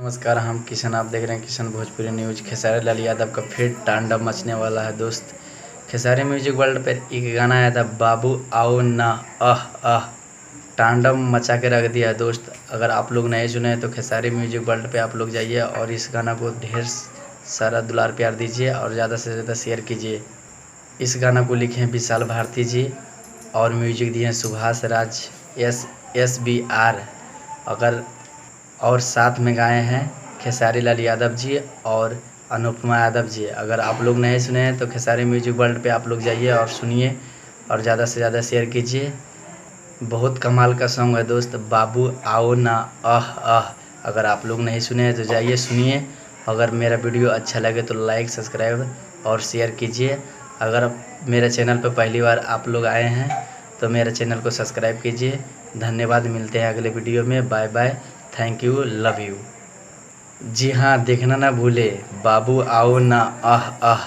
नमस्कार, हम किशन। आप देख रहे हैं किशन भोजपुरी न्यूज। खेसारी लाल यादव का फिर तांडव मचने वाला है दोस्त। खेसारी म्यूजिक वर्ल्ड पर एक गाना आया था, बाबू आओ ना अह अह। तांडव मचा के रख दिया है दोस्त। अगर आप लोग नहीं सुने हैं तो खेसारी म्यूजिक वर्ल्ड पे आप लोग जाइए और इस गाना को ढेर सारा दुलार प्यार दीजिए और ज़्यादा से ज़्यादा शेयर कीजिए। इस गाना को लिखे हैं विशाल भारती जी और म्यूजिक दिए हैं सुभाष राज SBR। अगर और साथ में गाए हैं खेसारी लाल यादव जी और अनुपमा यादव जी। अगर आप लोग नहीं सुने हैं तो खेसारी म्यूजिक वर्ल्ड पे आप लोग जाइए और सुनिए और ज़्यादा से ज़्यादा शेयर कीजिए। बहुत कमाल का सॉन्ग है दोस्त, बाबू आओ ना अह अह। अगर आप लोग नहीं सुने हैं तो जाइए सुनिए। अगर मेरा वीडियो अच्छा लगे तो लाइक, सब्सक्राइब और शेयर कीजिए। अगर मेरे चैनल पर पहली बार आप लोग आए हैं तो मेरे चैनल को सब्सक्राइब कीजिए। धन्यवाद, मिलते हैं अगले वीडियो में। Bye bye, thank you, love you. जी हाँ, देखना ना भूले, बाबू आओ ना अह अह।